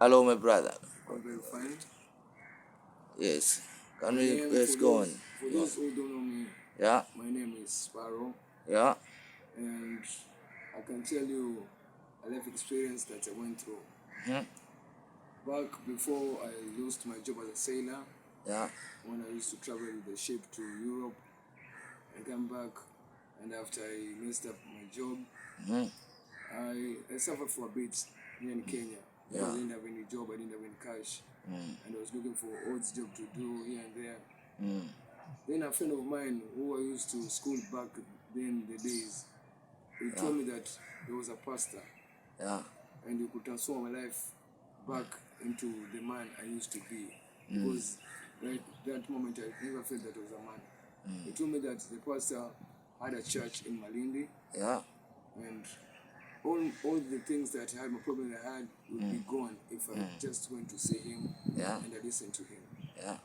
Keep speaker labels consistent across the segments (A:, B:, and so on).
A: Hello, my brother.
B: I'm very fine.
A: Yes. Can
B: My
A: we
B: name,
A: let's go on?
B: for those who don't know me,
A: Yeah.
B: my name is Sparrow,
A: Yeah.
B: and I can tell you a life experience that I went through.
A: Mhm.
B: Back before I lost my job as a sailor,
A: Yeah.
B: when I used to travel with the ship to Europe, I come back, and after I messed up my job,
A: Mhm.
B: I suffered for a bit here in Kenya because
A: Yeah.
B: I didn't have any job, I didn't have any cash, and I was looking for odds job to do here and there.
A: Mm.
B: Then a friend of mine who I used to school back then the days, he
A: Yeah.
B: told me that there was a pastor
A: Yeah.
B: and he could transform my life back into the man I used to be. Because right that moment I never felt that I was a man. He told me that the pastor had a church in Malindi,
A: Yeah.
B: and all the things that I had, my problem I had would be gone if I just went to see him
A: Yeah.
B: and I listened to him.
A: Yeah.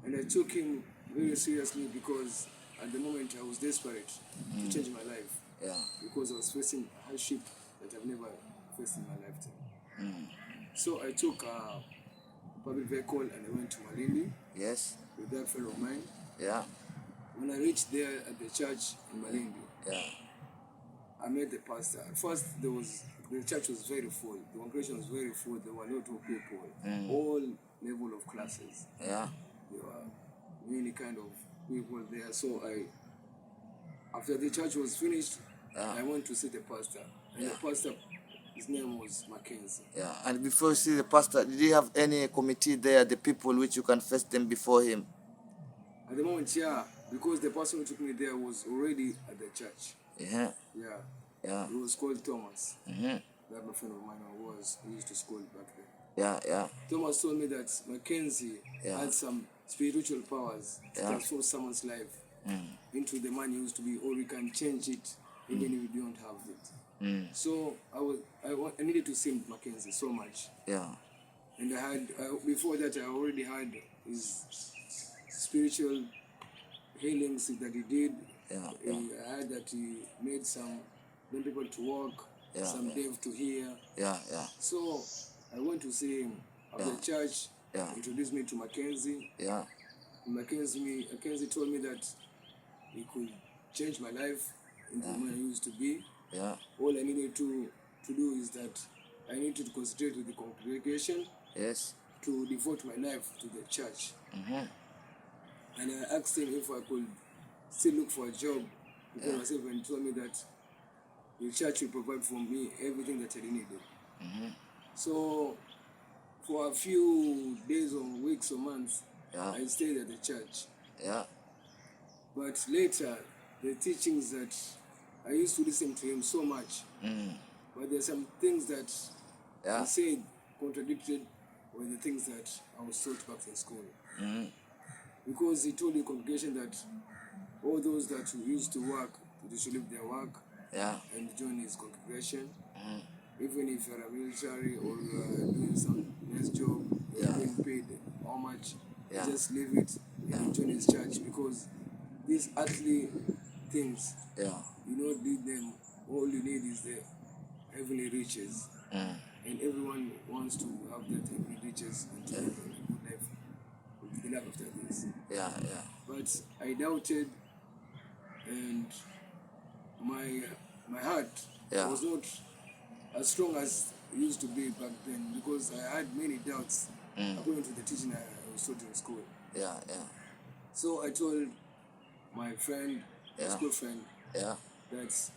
B: And I took him very seriously because at the moment I was desperate to change my life
A: Yeah.
B: because I was facing hardship that I've never faced in my lifetime. So I took a public vehicle and I went to Malindi
A: Yes.
B: with that friend of mine.
A: Yeah.
B: When I reached there at the church in Malindi,
A: Yeah.
B: I met the pastor. At first, the church was very full. The congregation was very full. There were a lot of people, all level of classes.
A: Yeah.
B: There were many kind of people there. So after the church was finished, I went to see the pastor. And the pastor, his name was Mackenzie.
A: Yeah. And before you see the pastor, did you have any committee there, the people which you confess them before him?
B: At the moment, yeah, because the person who took me there was already at the church.
A: Yeah.
B: Yeah.
A: Yeah.
B: He was called Thomas.
A: Mm-hmm.
B: That my friend of mine he used to school back then.
A: Yeah. Yeah.
B: Thomas told me that Mackenzie had some spiritual powers to transform someone's life into the man he used to be, or we can change it even if you don't have it. So I needed to see Mackenzie so much.
A: Yeah.
B: And before that I already had his spiritual healings that he did. I heard that he made some blind people to walk, some deaf to hear.
A: Yeah. Yeah.
B: So I went to see him after church.
A: Yeah.
B: Introduced me to Mackenzie.
A: Yeah.
B: Mackenzie told me that he could change my life into the man I used to be.
A: Yeah.
B: All I needed to do is that I needed to concentrate with the congregation.
A: Yes.
B: To devote my life to the church. And I asked him if I could still look for a job because myself, and he told me that the church will provide for me everything that I needed. So for a few days or weeks or months, I stayed at the church.
A: Yeah.
B: But later, the teachings that I used to listen to him so much, but there's some things that he said contradicted with the things that I was taught back in school. Because he told the congregation that all those that used to work, they should leave their work and join his congregation. Even if you're a military or you are doing some nice job, you're being paid how much, just leave it and join his church, because these earthly things, you don't need them. All you need is the heavenly riches. And everyone wants to have that heavenly riches and to live a good life with the life after this.
A: Yeah. Yeah.
B: But I doubted, and my heart was not as strong as it used to be back then, because I had many doubts according to the teaching I was taught in school.
A: Yeah. Yeah.
B: So I told my friend, my school friend, that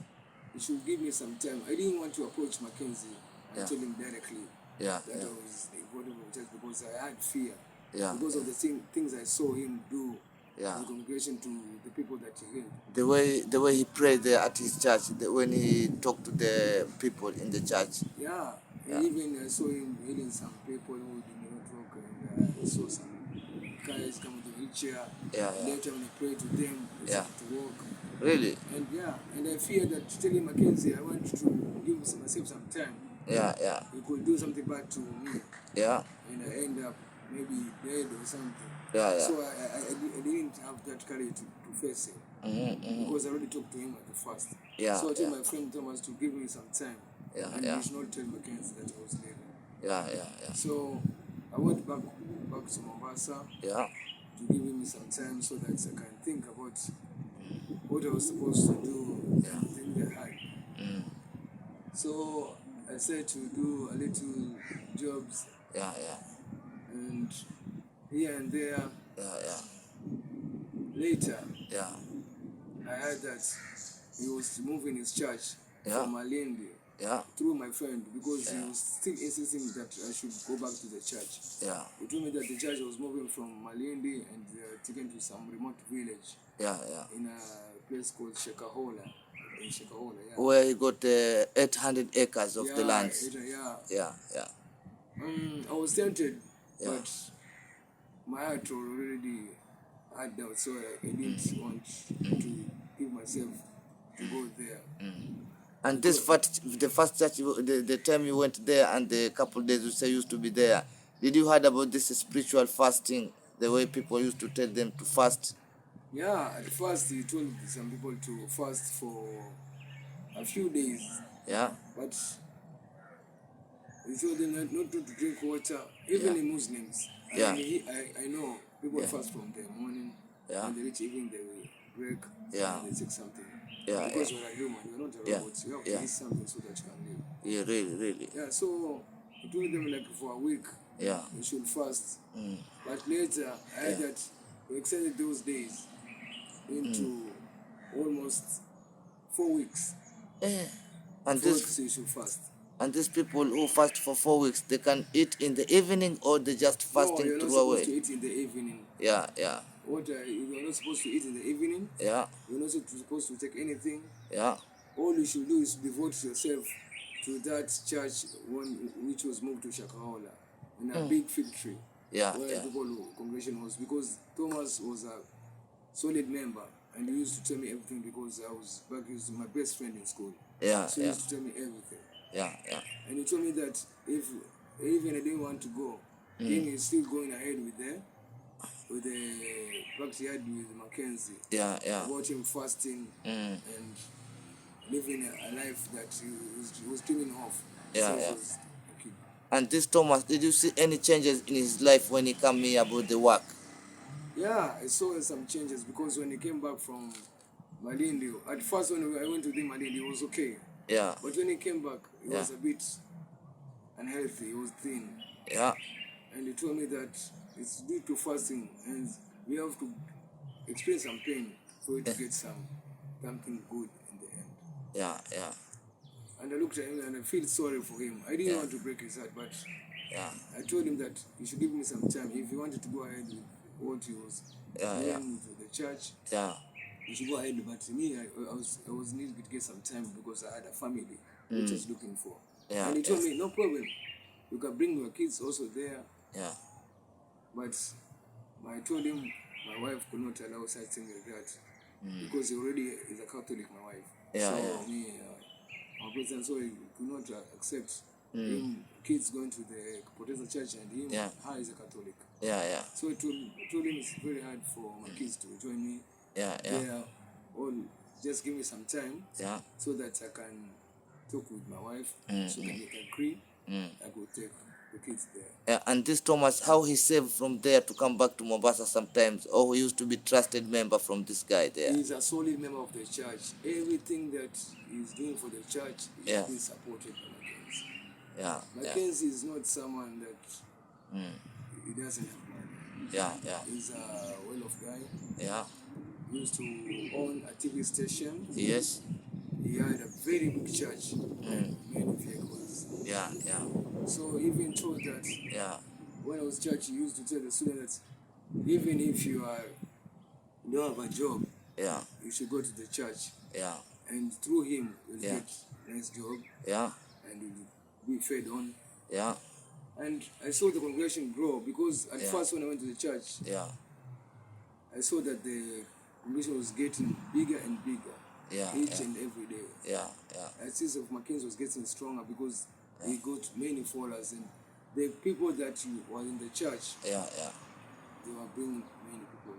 B: he should give me some time. I didn't want to approach Mackenzie and tell him directly that I was involved in the church, because I had fear because of the things I saw him do in the congregation to the people that he healed.
A: The way he prayed there at his church, when he talked to the people in the church.
B: Even I saw him healing some people who did not walk, and I saw some guys come with a wheelchair. Later when I prayed to them, they started to walk.
A: Really?
B: And I fear that telling Mackenzie I want to give myself some time. He could do something bad to me. And I end up maybe dead or something. So I didn't have that courage to face him. Because I already talked to him at the first. So I told my friend Thomas to give me some time. And he should not tell Mackenzie that I was leaving.
A: Yeah.
B: So I went back to Mombasa
A: Yeah.
B: to give me some time so that I can think about what I was supposed to do and things I had. So I said to do a little jobs
A: Yeah.
B: and here and there.
A: Yeah.
B: Later,
A: Yeah.
B: I heard that he was moving his church
A: Yeah.
B: from Malindi
A: Yeah.
B: through my friend because he
A: Yeah.
B: was still insisting that I should go back to the church.
A: Yeah.
B: He told me that the church was moving from Malindi and taken to some remote village
A: Yeah.
B: in a place called Shakahola. In Shakahola, yeah.
A: Where he got 800 acres of the
B: Yeah,
A: land.
B: yeah.
A: Yeah.
B: I was tempted,
A: Yeah.
B: but my heart already had doubt, so I didn't want to give myself to go there.
A: And the first church, the time you went there and the couple days you say you used to be there, did you heard about this spiritual fasting, the way people used to tell them to fast?
B: Yeah, at first he told some people to fast for a few days,
A: Yeah.
B: but he told them not to drink water, even in Muslims.
A: Yeah.
B: I know people fast from the morning, when they reach evening they will break, and they take something. Because we're a human, we're not a robot. You have to eat something so that you can live.
A: Yeah, really.
B: Yeah, so he told them like for a week,
A: Yeah.
B: they should fast. But later, I heard that we extended those days into almost 4 weeks.
A: And
B: Before
A: this
B: you should fast.
A: and these people who fast for 4 weeks, they can eat in the evening or they just fasting
B: No, you're not
A: through
B: supposed
A: away?
B: to eat in the evening.
A: Yeah.
B: You're not supposed to eat in the evening.
A: Yeah.
B: You're not supposed to take anything.
A: Yeah.
B: All you should do is devote yourself to that church which was moved to Shakahola in a big fig tree.
A: Yeah.
B: Where people congregation was, because Thomas was a solid member and he used to tell me everything because I was back. He was my best friend in school.
A: Yeah.
B: So he used to tell me everything.
A: Yeah.
B: And he told me that if even I didn't want to go, him is still going ahead with the practice he had with Mackenzie.
A: Yeah.
B: About him fasting and living a life that he was dreaming of.
A: Yeah.
B: Since he was a kid.
A: And this Thomas, did you see any changes in his life when he came here about the work?
B: Yeah, I saw some changes because when he came back from Malindi, at first when I went to the Malindi, he was okay.
A: Yeah.
B: But when he came back, he was a bit unhealthy, he was thin.
A: Yeah.
B: And he told me that it's due to fasting and we have to experience some pain for it to get something good in the end.
A: Yeah.
B: And I looked at him and I feel sorry for him. I didn't want to break his heart, but I told him that he should give me some time. If he wanted to go ahead with what he was doing to the church, he should go ahead. But me, I was needing to get some time because I had a family which I was looking for. And he told me, no problem. You can bring your kids also there.
A: Yeah.
B: But I told him my wife could not allow such thing like that because he already is a Catholic, my wife. Me, my president, so he could not accept him, kids going to the Protestant church and him, her is a Catholic.
A: Yeah.
B: So I told him it's very hard for my kids to join me.
A: Yeah.
B: Or just give me some time so that I can talk with my wife so that they can agree. I could take the kids there.
A: Yeah, and this Thomas, how he saved from there to come back to Mombasa sometimes, or he used to be trusted member from this guy there?
B: He's a solid member of the church. Everything that he's doing for the church is being supported by Mackenzie. Mackenzie is not someone that he doesn't have money. He's a well-off guy. He used to own a TV station.
A: Yes.
B: He had a very big church and many vehicles. So even told that when I was church, he used to tell the students that even if you don't have a job, you should go to the church. And through him, you'll get a nice job. And you'll be fed on. And I saw the congregation grow because at first when I went to the church, I saw that the congregation was getting bigger and bigger each and every day. I see that Mackenzie was getting stronger because he got many followers and the people that were in the church, they were bringing many people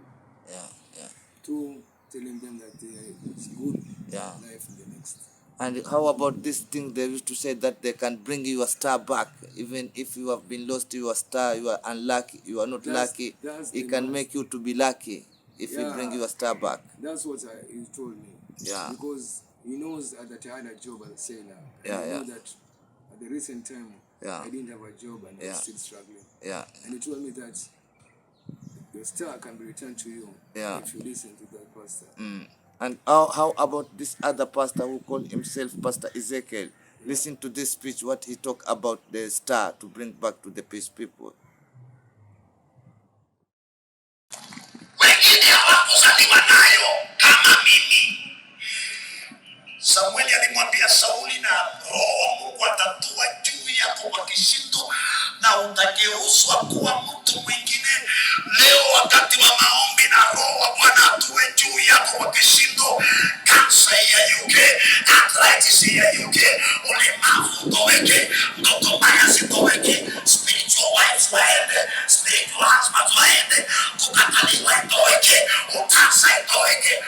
B: to telling them that there is good life in the next.
A: And how about this thing they used to say that they can bring your star back, even if you have been lost your star, you are unlucky, you are not lucky, it can make you to be lucky if you bring your star back.
B: That's what he told me.
A: Yeah.
B: Because he knows that I had a job as a sailor.
A: Yeah,
B: and I
A: yeah.
B: know that at the recent time, I didn't have a job and I was still struggling.
A: Yeah.
B: And he told me that your star can be returned to you if you listen to that pastor.
A: And how about this other pastor who called himself Pastor Ezekiel? Listen to this speech, what he talked about the star to bring back to the peace people.
C: Wengine hawakuzaliwa nayo kama mimi. Samueli alimwambia Sauli, na Roho wa Mungu atatua juu yako kwa kishindo na utageuzwa kuwa mtu mwingine. Leo wakati wa maombi, na Roho wa Bwana atue juu yako kwa kishindo. Kansa iyeyuke, arthritis iyeyuke, ulemavu utoweke, ndoto mbaya zitoweke, spiritual wives waende, spiritual husbands waende, kukataliwa itoweke, ukansa itoweke,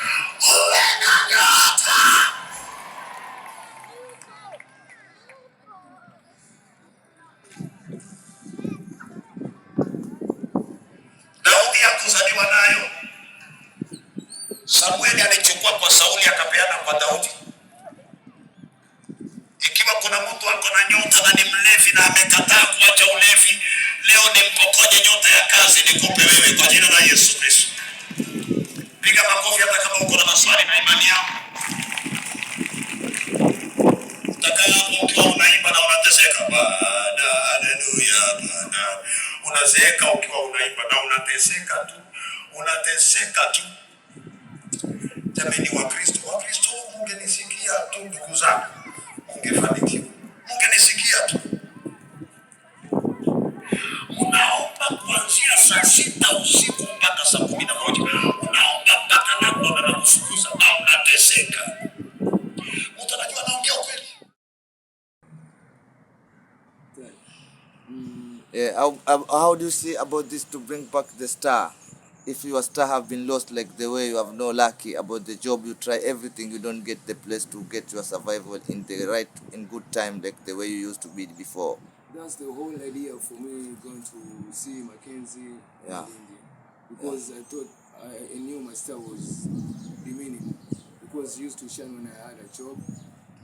C: uwe na nyota. Daudi hakuzaliwa nayo. Samueli alichukua kwa Sauli akapeana kwa Daudi. Ikiwa kuna mtu ako na nyota na ni mlevi na amekataa kuacha ulevi, leo nimpokonye nyota ya kazi nikupe wewe kwa jina la Yesu Kristo. Piga makofi hata kama uko na maswali na imani yako. Utakaa hapo ukiwa unaimba na unateseka. Bwana, haleluya, Bwana. Unazeeka ukiwa unaimba na unateseka tu. Unateseka tu. Jamani Wakristo, mungenisikia tu ndugu zangu. Mungefanikiwa. Mungenisikia tu. Unaomba kuanzia saa 6 usiku mpaka saa 11. Unaomba mpaka lango na kufukuza na unateseka. Mtu anajua anaongea ukweli.
A: How do you see about this to bring back the star? If your star have been lost, like the way you have no lucky about the job, you try everything, you don't get the place to get your survival in good time, like the way you used to be before.
B: That's the whole idea for me going to see Mackenzie Malindi, because I thought I knew my star was demeaning, because I used to shine when I had a job,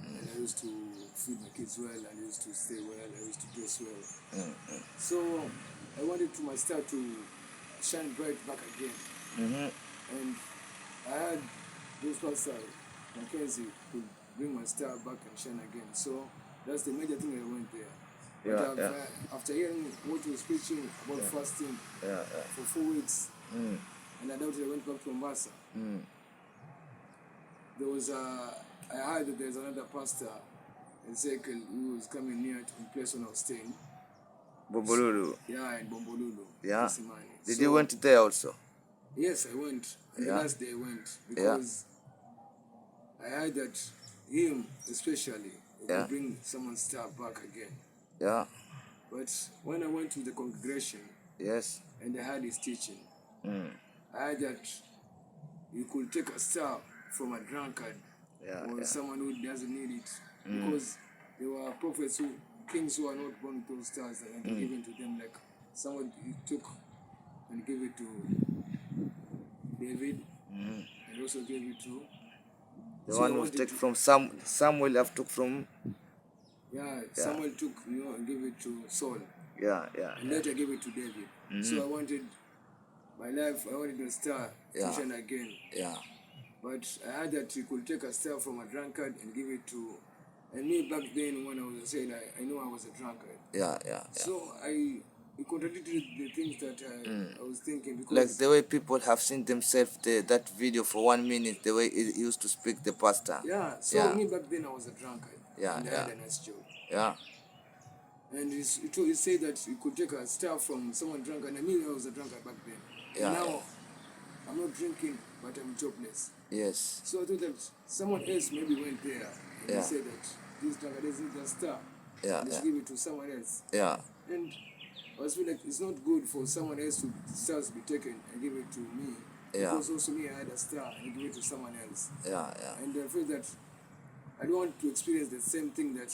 B: and I used to feed my kids well, and I used to stay well, I used to dress well. So I wanted my star to shine bright back again. And I had those pastors, Mackenzie, could bring my star back and shine again. So that's the major thing I went there. After hearing what he was preaching about fasting for 4 weeks, and I doubted I went back to Mombasa. I heard that there's another pastor, Ezekiel, who was coming near to the place when I was staying.
A: Bombolulu.
B: In Bombolulu.
A: Yeah. Did you went there also?
B: Yes, I went. And the last day I went, because I heard that him especially would bring someone's star back again.
A: Yeah.
B: But when I went to the congregation, and I heard his teaching, I heard that you could take a star from a drunkard or someone who doesn't need it, because there were prophets kings who are not born with those stars, and given to them, like someone took and gave it to David, and also gave it to
A: the one was taken from Samuel have took from
B: Samuel took, and gave it to Saul. And later gave it to David. So I wanted my life, I wanted a star to shine again. But I heard that you could take a star from a drunkard and give it to, and me back then when I was a sailor, I know I was a drunkard. So it contradicted the things that I was thinking, because
A: like the way people have seen themselves, that video for 1 minute, the way he used to speak the pastor.
B: So me back then I was a drunkard. And I had a nice job. And he said that you could take a star from someone drunk, and I mean I was a drunkard back then. And now I'm not drinking, but I'm jobless. So I thought that someone else maybe went there and he said that this drunkard doesn't need a star. Let's give it to someone else. And I was feeling like it's not good for someone else to stars to be taken and give it to me. Because also me, I had a star and I give it to someone else. And I feel that I don't want to experience the same thing that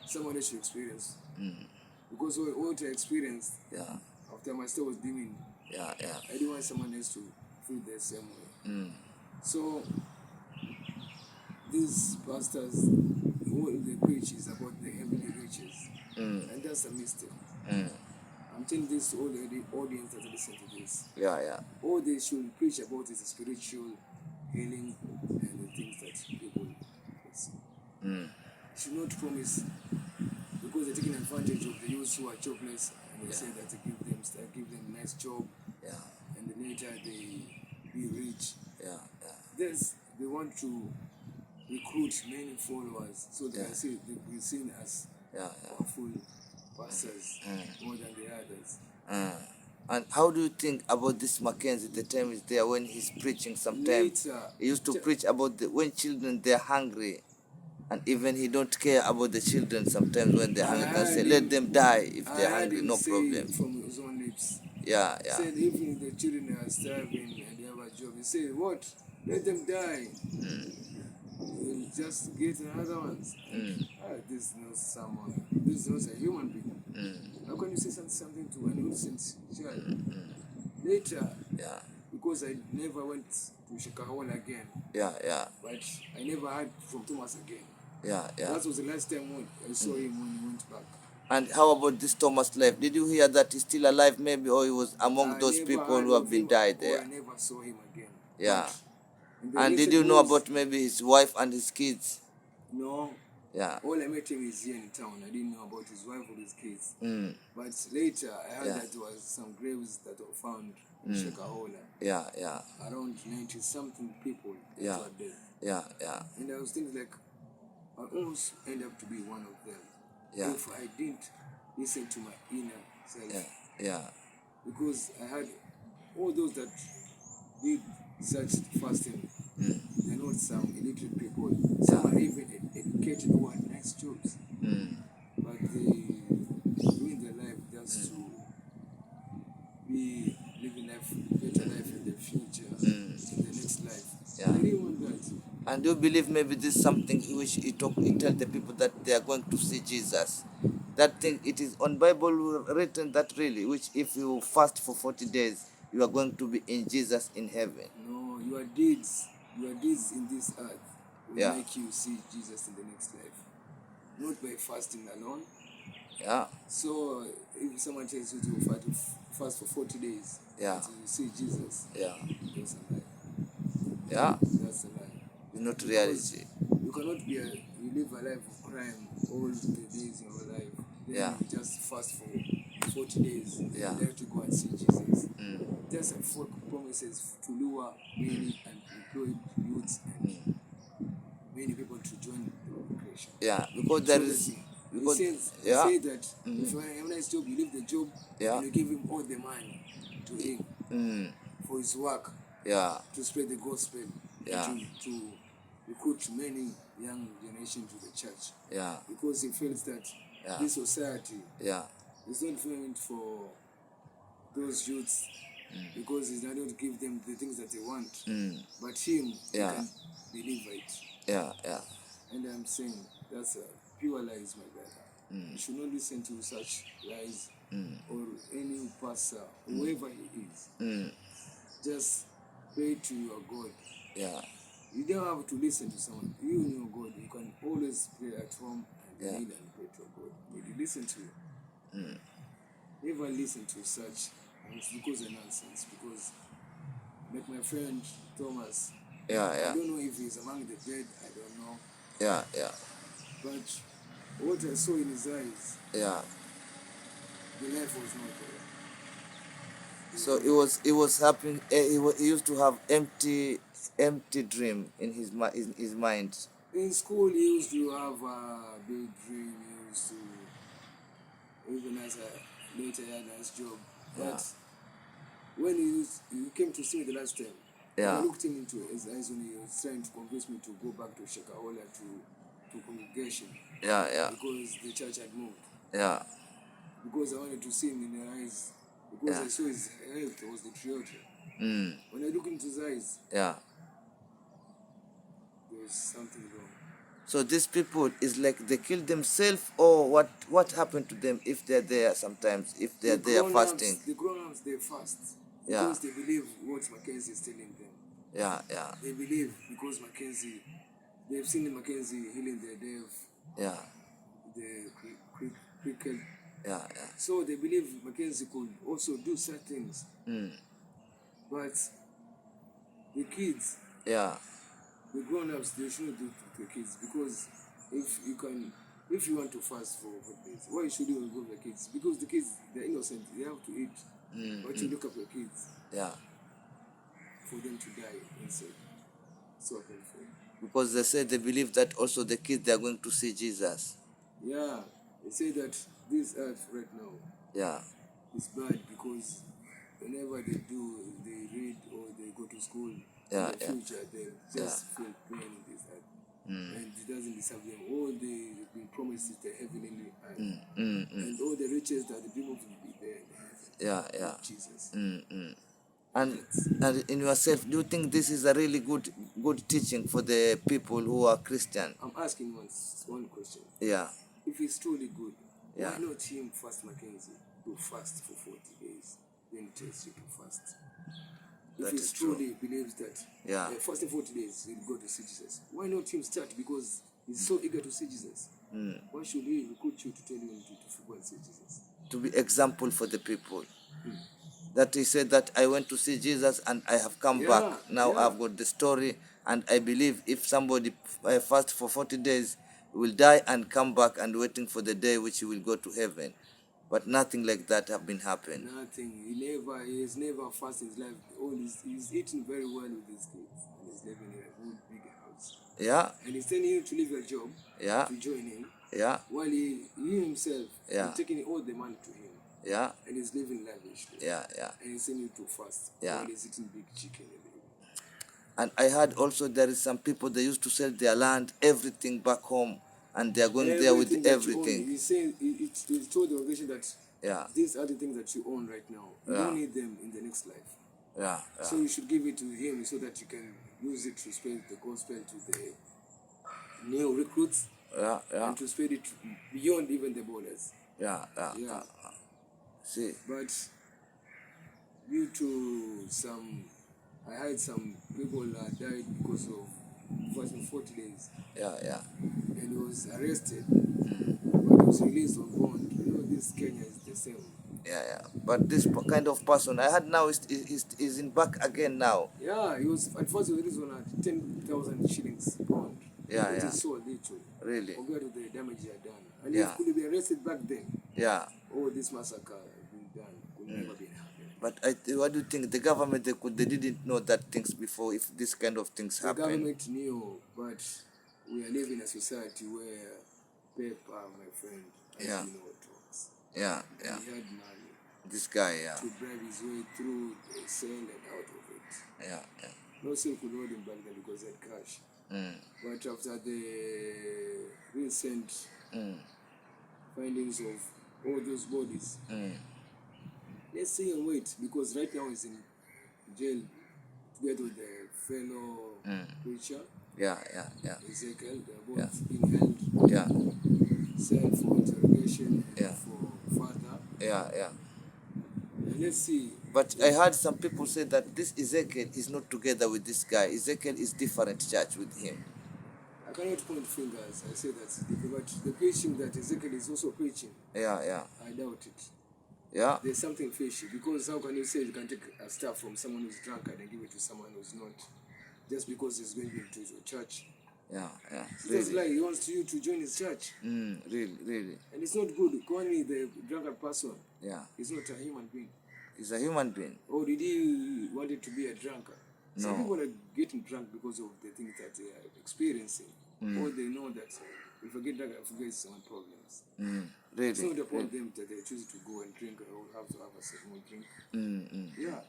B: someone else should experience. Because what I experienced after my stay was dimming, I didn't want someone else to feel the same way. So these pastors, all they preach is about the heavenly riches, and that's a mistake. I'm telling this to all the audience that listen to this. All they should preach about is the spiritual healing and the things that people see. Should not promise, because they're taking advantage of the youths who are jobless, and they say that they give them a nice job, and then later they be rich. They want to recruit many followers, so they can see they be seen as powerful pastors more than the others.
A: And how do you think about this Mackenzie, the time is there when he's preaching sometimes? He used to preach about when children they're hungry, and even he don't care about the children sometimes when they're hungry. Can say, let them die if they're hungry, no problem.
B: From his own lips. He said, even the children are starving and they have a job, he said, what? Let them die. We'll just get another one. This is not someone. This is not a human being. How can you say something to an innocent child? Later, because I never went to Shakahola again. But I never heard from Thomas again. That was the last time when I saw him when he went back.
A: And how about this Thomas life? Did you hear that he's still alive maybe, or he was among those people who have been died there?
B: I never saw him again.
A: And did you know about maybe his wife and his kids?
B: No. All I met him is here in town. I didn't know about his wife or his kids. But later I heard that there was some graves that were found in Shakahola. Around 90-something people that were dead. And I was thinking like, I almost end up to be one of them. If I didn't listen to my inner self. Because I had all those that did such fasting. They're not some illiterate people. Some are even educated who had nice jobs. But they doing their life just to be living better life in the future, in the next life. I didn't want that.
A: And do you believe maybe this is something which he tell the people that they are going to see Jesus? That thing, it is on Bible written that really, which if you fast for 40 days, you are going to be in Jesus in heaven.
B: No, your deeds in this earth will make you see Jesus in the next life. Not by fasting alone. So if someone tells you to fast for 40 days until you see Jesus, that's a lie. That's a lie.
A: It's not reality.
B: You cannot you live a life of crime all the days in your life. Then you just fast for 40 days. You have to go and see Jesus. Just a folk promises to lure many unemployed youths and many people to join the Relocation.
A: Because there is.
B: Because he says that if you have a nice job, you leave the job and you give him all the money to him for his work to spread the gospel and to recruit many young generation to the church. Because he feels that this society is not meant for those youths. Because he's not going to give them the things that they want, but him can deliver it. And I'm saying that's a pure lies, my brother. You should not listen to such lies or any pastor, whoever he is. Just pray to your God. You don't have to listen to someone. You and your God, you can always pray at home and kneel and pray to God. But you listen to never listen to such. It's because of nonsense. Because, like my friend Thomas, I don't know if he's among the dead. I don't know. But what I saw in his eyes, the life was not there.
A: So it was happening. He used to have empty dream in his mind.
B: In school, he used to have a big dream. He used to, even as a later he had a nice job. But when he came to see me the last time, I looked him into his eyes when he was trying to convince me to go back to Shakahola to congregation. Because the church had moved. Because I wanted to see him in the eyes. Because I saw his health was deteriorating. When I looked into his eyes, there was something wrong.
A: So these people is like they kill themselves, or what happened to them if they're there sometimes, if they're there fasting?
B: The grown-ups, they fast
A: Yeah.
B: because they believe what Mackenzie is telling them.
A: Yeah, yeah.
B: They believe because Mackenzie, they've seen Mackenzie healing the deaf,
A: Yeah,
B: the crippled.
A: yeah, yeah.
B: So they believe Mackenzie could also do certain things. But the kids,
A: Yeah,
B: the grown-ups, they shouldn't do it to the kids, because if you want to fast for days, why should you involve the kids? Because the kids, they're innocent, they have to eat. But you look up your kids
A: yeah.
B: for them to die instead. So painful.
A: Because they say they believe that also the kids, they are going to see Jesus.
B: Yeah, they say that this earth right now,
A: Yeah,
B: is bad because whenever they read or they go to school,
A: yeah,
B: in the future, they just feel pain in this earth. And it doesn't deserve them. All they've been promised is the heavenly earth. And all the riches that the people will be there in heaven.
A: yeah, yeah.
B: Jesus.
A: And in yourself, do you think this is a really good teaching for the people who are Christian?
B: I'm asking one question.
A: Yeah,
B: If it's truly good,
A: yeah.
B: why not him fast Mackenzie to fast for 40 days, then he tells you to fast? If
A: That
B: he
A: is true.
B: truly believes that
A: Yeah.
B: fasting 40 days he'll go to see Jesus, why not him start? Because he's so eager to see Jesus. Why should he recruit you to tell you to go and see Jesus?
A: To be example for the people. That he said that I went to see Jesus and I have come back. Now I've got the story, and I believe if somebody fast for 40 days, will die and come back and waiting for the day which he will go to heaven. But nothing like that have been happening.
B: Nothing. He has never fasted in his life. He's eating very well with his kids, and he's living in a good big house.
A: Yeah.
B: And he's telling you to leave your job, to join him.
A: Yeah.
B: While he himself is taking all the money to him.
A: Yeah.
B: And he's living lavishly.
A: Yeah, yeah.
B: And he's saying you to fast.
A: Yeah.
B: While he's eating big chicken.
A: And I heard also there is some people, they used to sell their land, everything back home, and they are going there with everything.
B: He's saying he told the congregation that these are the things that you own right now. You don't need them in the next life.
A: Yeah.
B: So you should give it to him so that you can use it to spread the gospel to the new recruits. And to spread it beyond even the borders. Yeah.
A: See.
B: But due to I heard some people died because of fasting 40 days.
A: Yeah.
B: And he was arrested. But he was released on bond. You know, this Kenya is the same.
A: Yeah. But this kind of person, I heard now is in back again now.
B: Yeah, he was at first he was released on a 10,000 shillings bond.
A: Yeah.
B: It is so little.
A: Really?
B: Compared to the damage he had done. And if he could be arrested back then.
A: Yeah.
B: All this massacre had been done. Could never be happened.
A: But what do you think? The government, they didn't know that things before, if this kind of things happen.
B: The government knew, but we are living in a society where paper, my friend, as you know what it was.
A: Yeah.
B: He had money.
A: This guy,
B: to bribe his way through the cell and out of it.
A: Yeah.
B: No cell could hold him back there because he had cash. But after the recent findings of all those bodies, let's see and wait, because right now he's in jail together with the fellow preacher. Yeah. Ezekiel, they're both being held. Cell for interrogation and for further.
A: Yeah.
B: And let's see.
A: But I heard some people say that this Ezekiel is not together with this guy. Ezekiel is different church with him.
B: I cannot point fingers. I say that's different. But the preaching that Ezekiel is also preaching,
A: yeah.
B: I doubt it.
A: Yeah.
B: There's something fishy, because how can you say you can take a stuff from someone who's drunkard and give it to someone who's not, just because he's going to your church?
A: Yeah.
B: He doesn't lie. He wants you to join his church.
A: Really.
B: And it's not good. Only the drunkard person.
A: Yeah.
B: He's not a human being.
A: He's a human being.
B: Or did he want it to be a drunkard?
A: No.
B: Some people are getting drunk because of the things that they are experiencing. Or they know that if I get drunk, I forget some problems.
A: Really?
B: It's not about them that they choose to go and drink or have to have a small drink. Yeah.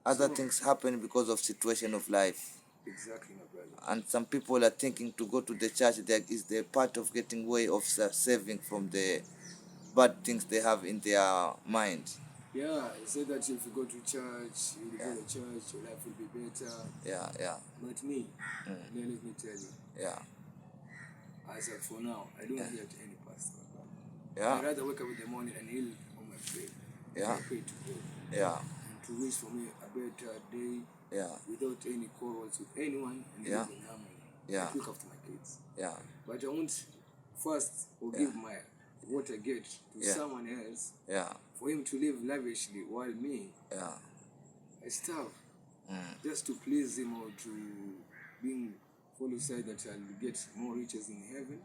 A: Other things happen because of situation of life.
B: Exactly, my brother.
A: And some people are thinking to go to the church. That is the part of getting way of saving from the bad things they have in their mind.
B: Yeah, he said that if you go to church, you will go to church, your life will be better.
A: Yeah.
B: But me, let me tell you.
A: Yeah.
B: as of for now, I don't hear to any pastor.
A: Yeah.
B: I'd rather wake up in the morning and kneel on my bed.
A: Yeah.
B: And pray to God.
A: Yeah.
B: And to wish for me a better day.
A: Yeah.
B: Without any quarrels with anyone and
A: Yeah.
B: live in harmony.
A: Yeah.
B: And look after my kids.
A: Yeah.
B: But I won't first give my what I get to someone else.
A: Yeah.
B: For him to live lavishly while me, I starve. Just to please him or to being follow side that I'll get more riches in heaven.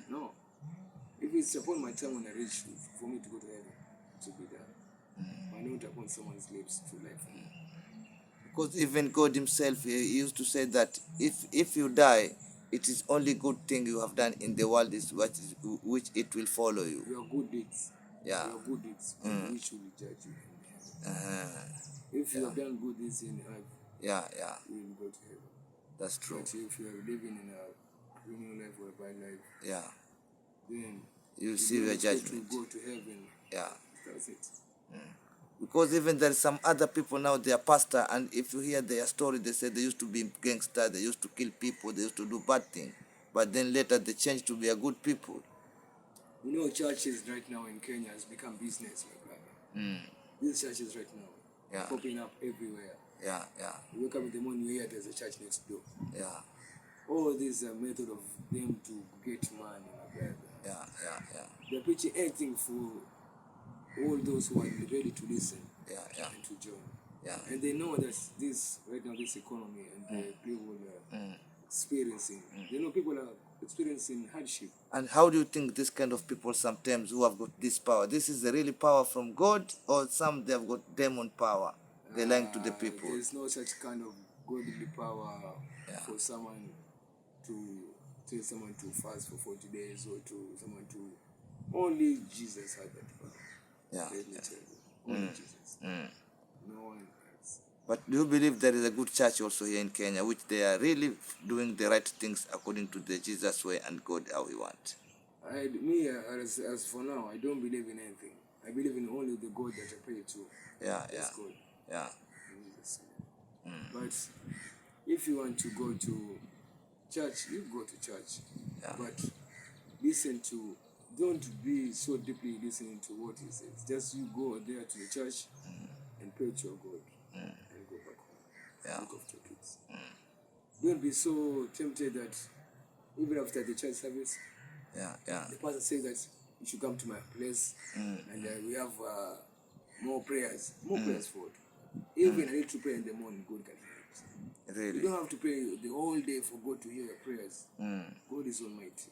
B: No. If it's upon my time when I reach for me to go to heaven, to be done. But not upon someone's lips to life.
A: Because even God himself, he used to say that if you die, it is only good thing you have done in the world is which it will follow you.
B: Your good deeds.
A: Yeah.
B: Your good deeds, which will judge you in heaven. If you have done good deeds in earth, you will go to heaven.
A: That's true.
B: But if you are living in a criminal life or a bad life, then
A: you see your judgment.
B: To go to heaven.
A: Yeah.
B: That's it.
A: Because even there are some other people now, they are pastor, and if you hear their story, they say they used to be gangster, they used to kill people, they used to do bad things. But then later they changed to be a good people.
B: You know, churches right now in Kenya has become business, my brother. These churches right now, popping up everywhere.
A: Yeah.
B: You wake up in the morning, you hear there's a church next door.
A: Yeah.
B: All this method of them to get money, my brother.
A: Yeah.
B: They're preaching anything for all those who are ready to listen and to join. Yeah. And they know that this right now, this economy and the people are experiencing. They know people are experiencing hardship.
A: And how do you think this kind of people sometimes who have got this power, this is the really power from God, or some they have got demon power? They're lying to the people.
B: There's no such kind of godly power for someone to tell someone to fast for 40 days or to someone to... Only Jesus had that power. Let me tell you. Only Jesus. No one else.
A: But do you believe there is a good church also here in Kenya, which they are really doing the right things according to the Jesus way and God how he wants?
B: As for now, I don't believe in anything. I believe in only the God that I pray to. That's God.
A: Yeah.
B: But if you want to go to church, you go to church. But listen to... Don't be so deeply listening to what he says. Just you go there to the church and pray to your God and go back home. Look after your kids. Don't be so tempted that even after the church service, the pastor says that you should come to my place and we have more prayers. More prayers for it. Even I need to pray in the morning, God can hear it.
A: Really?
B: You don't have to pray the whole day for God to hear your prayers. God is almighty.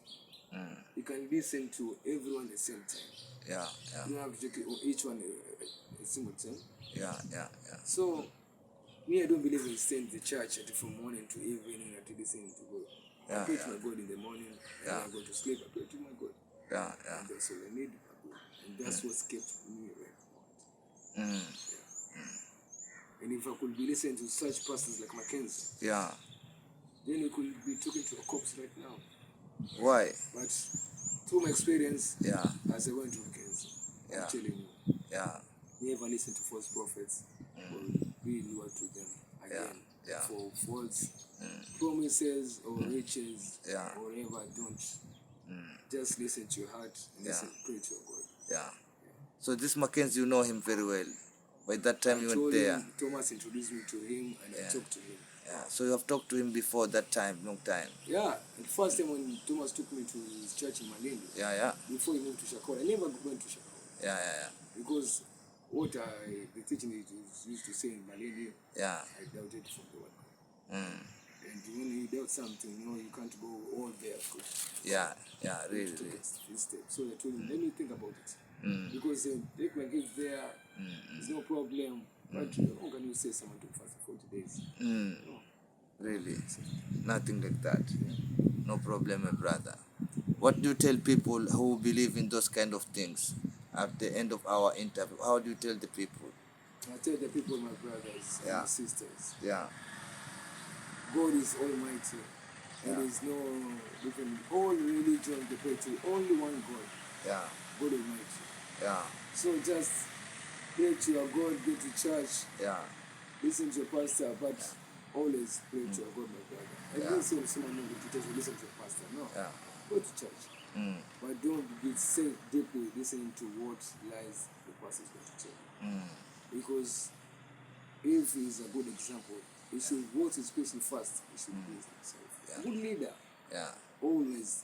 B: You can listen to everyone at the same time. You don't have to take each one a single time. So, me, I don't believe in staying in the church from morning to evening and to listening to God. I pray to my God in the morning, and I go to sleep, I pray to my God. And that's all I need, my God. And that's what's kept me right now. And if I could be listening to such pastors like Mackenzie, then we could be talking to a corpse right now.
A: Why?
B: But through my experience, as I went to Mackenzie, I'm telling you, never listen to false prophets or be lured to them again for false promises or riches or whatever. Don't. Just listen to your heart and listen, pray to your God.
A: So this Mackenzie, you know him very well. By that time you went there.
B: Thomas introduced me to him and I talked to him.
A: So you have talked to him before that time, long time.
B: And the first time when Thomas took me to his church in Malindi. Before he moved to Shakahola, I never went to Shakahola. Because what the teaching he used to say in Malindi, I doubted from the word. And when you doubt something, you can't go all there.
A: Really.
B: So I told him, let me think about it. Because take my kids there, there's no problem. But how can you say someone to fast for 40 days? No.
A: Really? Nothing like that. No problem, my brother. What do you tell people who believe in those kind of things at the end of our interview? How do you tell the people?
B: I tell the people, my brothers and my sisters. God is almighty. And there is no different. All religions, they pray to only one God. God Almighty. So just pray to your God, go to church, listen to your pastor, but always pray to your God, my brother. I don't say someone to listen to your pastor, no. go to church. But don't get so deeply listening to what lies the pastor is going to tell you. Because if he's a good example, he should watch his person first. He should be himself.
A: Yeah.
B: Good leader.
A: Yeah.
B: Always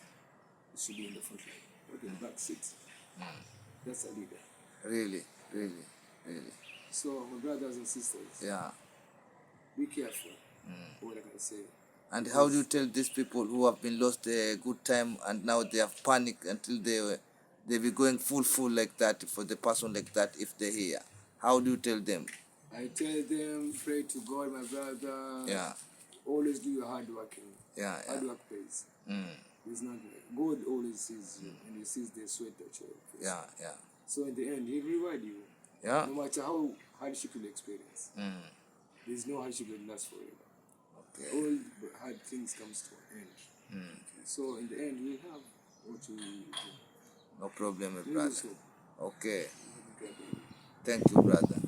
B: should be in the front line, not in the back seat. That's a leader.
A: Really.
B: So, my brothers and sisters, be careful. What I can say.
A: And how do you tell these people who have been lost a good time and now they have panicked until they be going full like that for the person like that if they're here? How do you tell them?
B: I tell them, pray to God, my brother.
A: Yeah.
B: Always do your hard working.
A: Hard
B: work pays. It's not God always sees you, and He sees the sweat that you have. So in the end, He'll reward you.
A: Yeah.
B: No matter how hardship you experience, there's no hardship that lasts forever.
A: Okay.
B: All hard things comes to an end. So in the end, you'll have what you do.
A: No problem, my
B: There
A: brother.
B: is hope.
A: Okay.
B: Okay.
A: Thank you, brother.